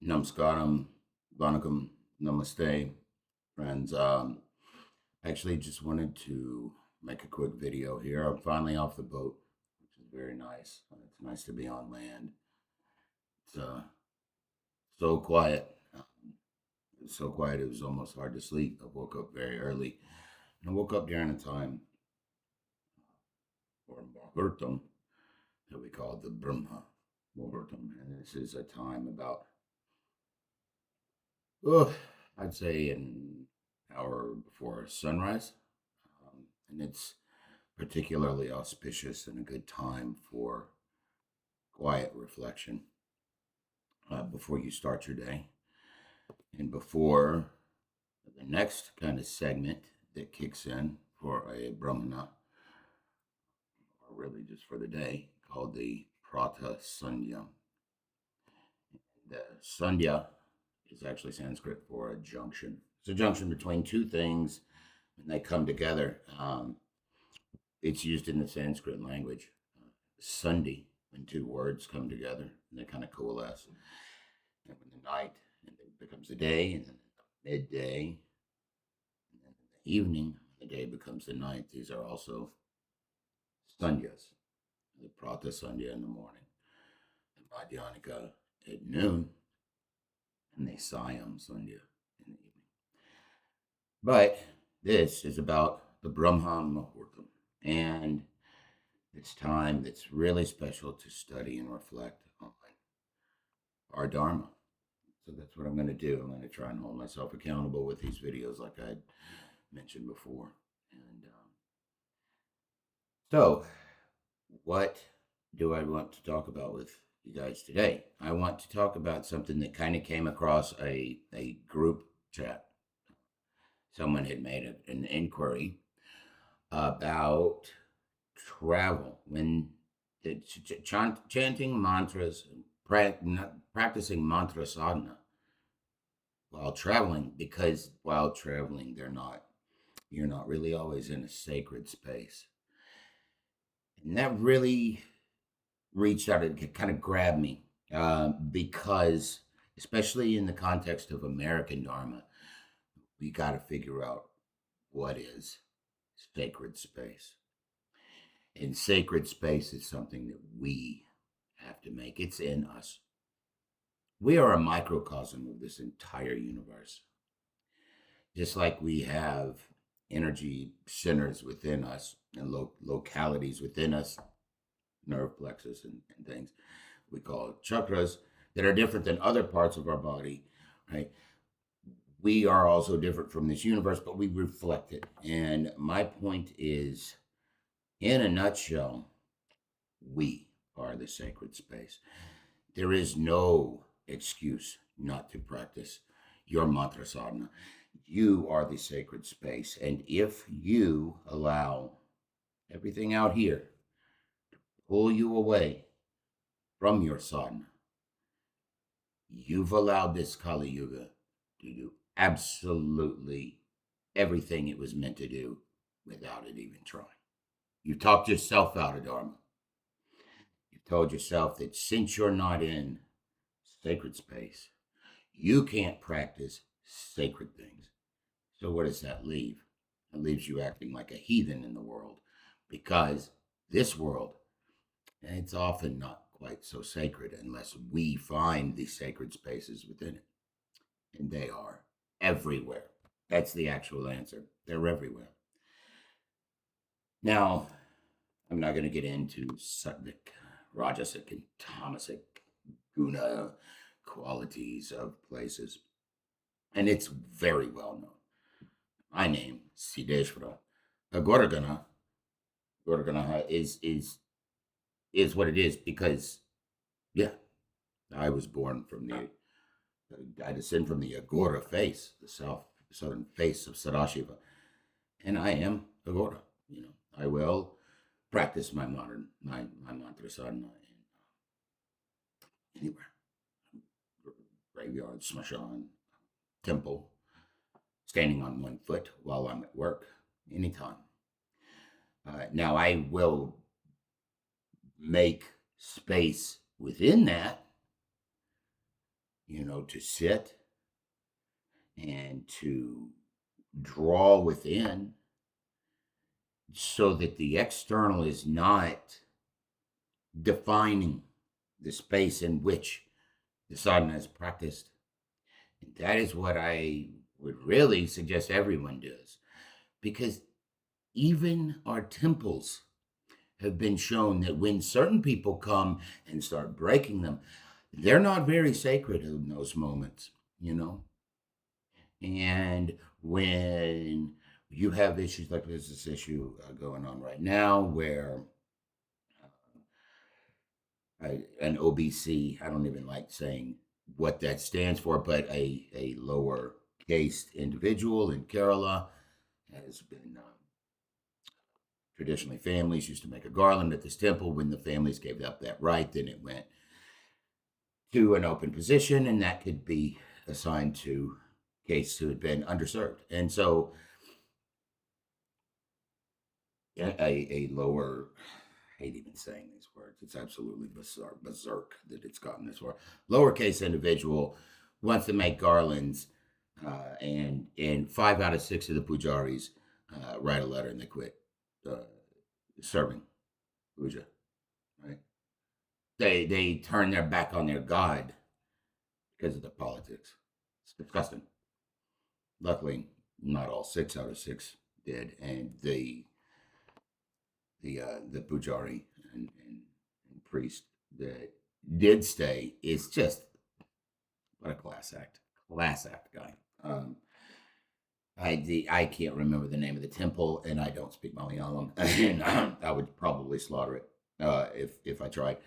Namaskaram, Vanakkam, Namaste, friends. Actually, just wanted to make a quick video here. I'm finally off the boat, which is very nice. It's nice to be on land. It's so quiet. It was so quiet, it was almost hard to sleep. I woke up very early. And I woke up during a time or Muhurtam that we call the Brahma Muhurtam. And this is a time about, oh, I'd say an hour before sunrise. And it's particularly auspicious and a good time for quiet reflection before you start your day and before the next kind of segment that kicks in for a Brahmana, or really just for the day, called the Prata Sandhya. The Sandhya is actually Sanskrit for a junction. It's a junction between two things and they come together. It's used in the Sanskrit language. Sandhi, when two words come together and they kind of coalesce. And when the night and it becomes the day, and then the midday, and then the evening, the day becomes the night. These are also sandhyas. The Prata Sandhya in the morning, the Madhyanika at noon, and the Sayam Sandhya in the evening. But this is about the Brahma Muhurtam, and it's time that's really special to study and reflect on our Dharma. So that's what I'm going to do. I'm going to try and hold myself accountable with these videos, like I mentioned before. And so, what do I want to talk about with you guys today? I want to talk about something that kind of came across a group chat. Someone had made an inquiry about travel when chanting mantras, practicing mantra sadhana while traveling, because while traveling you're not really always in a sacred space. And that really reached out, it kind of grabbed me, because especially in the context of American Dharma, we got to figure out what is sacred space. And sacred space is something that we have to make. It's in us. We are a microcosm of this entire universe. Just like we have energy centers within us and localities within us, nerve plexus and things we call chakras that are different than other parts of our body, right? We are also different from this universe, but we reflect it. And my point is, in a nutshell, we are the sacred space. There is no excuse not to practice your mantra sadhana. You are the sacred space. And if you allow everything out here to pull you away from your sadhana, you've allowed this Kali Yuga to do absolutely everything it was meant to do without it even trying. You've talked yourself out of Dharma. You've told yourself that since you're not in sacred space, you can't practice sacred things. So what does that leave? It leaves you acting like a heathen in the world, because this world, it's often not quite so sacred unless we find the sacred spaces within it. And they are everywhere. That's the actual answer. They're everywhere. Now, I'm not going to get into sattvic, rajasic, and tamasic guna qualities of places. And it's very well known. My name, Siddheshwara. Goragana is what it is because, yeah, I was born from I descend from the Agora face, the southern face of Sadashiva. And I am Agora. I will practice my mantra sadhana anywhere. Graveyard, smashan, temple, standing on one foot while I'm at work, anytime. Now, I will make space within that to sit and to draw within so that the external is not defining the space in which the sadhana is practiced. And that is what I would really suggest everyone does. Because even our temples have been shown that when certain people come and start breaking them, they're not very sacred in those moments. And when you have issues like there's this issue going on right now where an OBC, I don't even like saying what that stands for, but a lower caste individual in Kerala has been traditionally families used to make a garland at this temple. When the families gave up that right, then it went to an open position, and that could be assigned to castes who had been underserved. And so a lower, I hate even saying these words, it's absolutely berserk that it's gotten this far. Lowercase individual wants to make garlands, and 5 out of 6 of the pujaris write a letter and they quit serving puja. Right? They turn their back on their god because of the politics. It's disgusting. Luckily, not all 6 out of 6 did, and the pujari and priest that did stay is just what a class act guy. I can't remember the name of the temple, and I don't speak Malayalam, and I would probably slaughter it if I tried.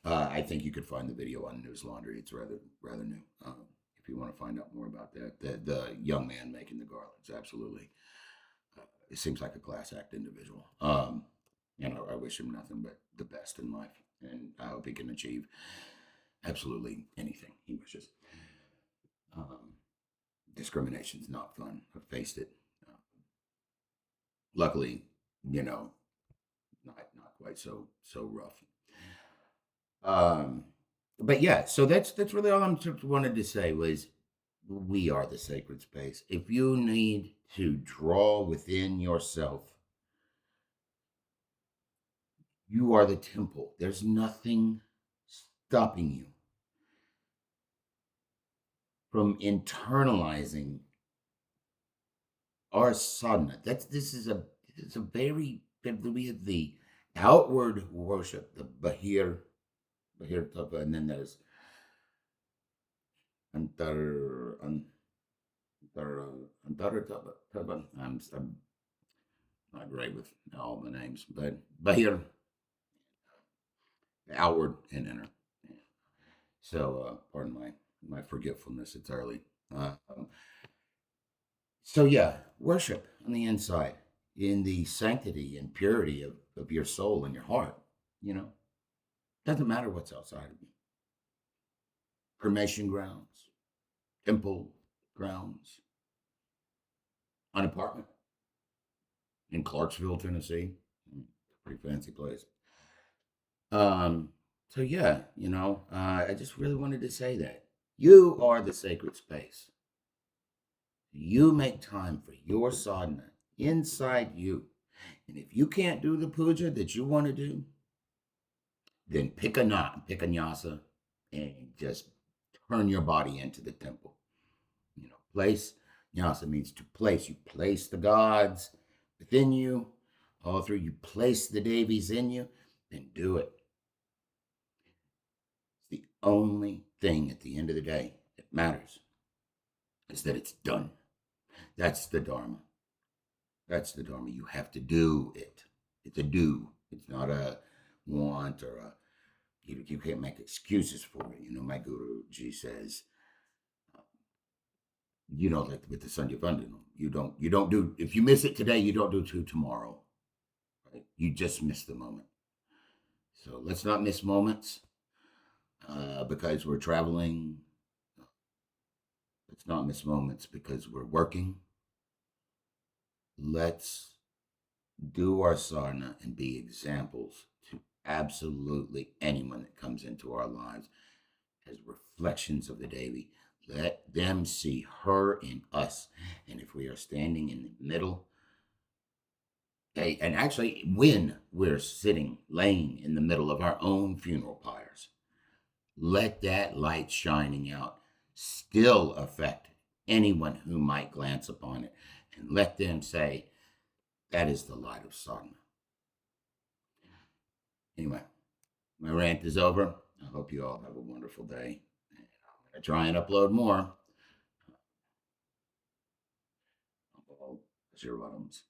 I think you could find the video on News Laundry. It's rather new. If you want to find out more about that, the young man making the garlands, absolutely, it seems like a class act individual. I wish him nothing but the best in life, and I hope he can achieve absolutely anything he wishes. Discrimination's not fun. I've faced it. Luckily, not quite so rough. But yeah, so that's really all I wanted to say was we are the sacred space. If you need to draw within yourself, you are the temple. There's nothing stopping you from internalizing our sadhana. This is a very, we have the outward worship, the bahir tapa, and then there's antar tapa. I'm not great with all the names, but bahir, outward and inner. So pardon my forgetfulness. It's early. So yeah, worship on the inside, in the sanctity and purity of your soul and your heart. Doesn't matter what's outside of you. Cremation grounds, temple grounds, an apartment in Clarksville, Tennessee. Pretty fancy place. So yeah, I just really wanted to say that you are the sacred space. You make time for your sadhana inside you. And if you can't do the puja that you want to do, then pick a nyasa, and just turn your body into the temple. Place, nyasa means to place. You place the gods within you, all through. You place the devis in you, then do it. It's the only thing at the end of the day that matters is that it's done. That's the Dharma. That's the Dharma. You have to do it. It's a do. It's not a want or you can't make excuses for it. My Guruji says, like with the Sandhya Vandana, you don't do, if you miss it today, you don't do it tomorrow. Right? You just miss the moment. So let's not miss moments because we're traveling. Let's not miss moments because we're working. Let's do our sadhana and be examples to absolutely anyone that comes into our lives. as reflections of the daily. Let them see her in us. And if we are standing in the middle, and actually when we're sitting, laying in the middle of our own funeral pyres, let that light shining out still affect anyone who might glance upon it. And let them say, that is the light of Sadhana. Anyway, my rant is over. I hope you all have a wonderful day. And I'm going to try and upload more. Zero bottoms.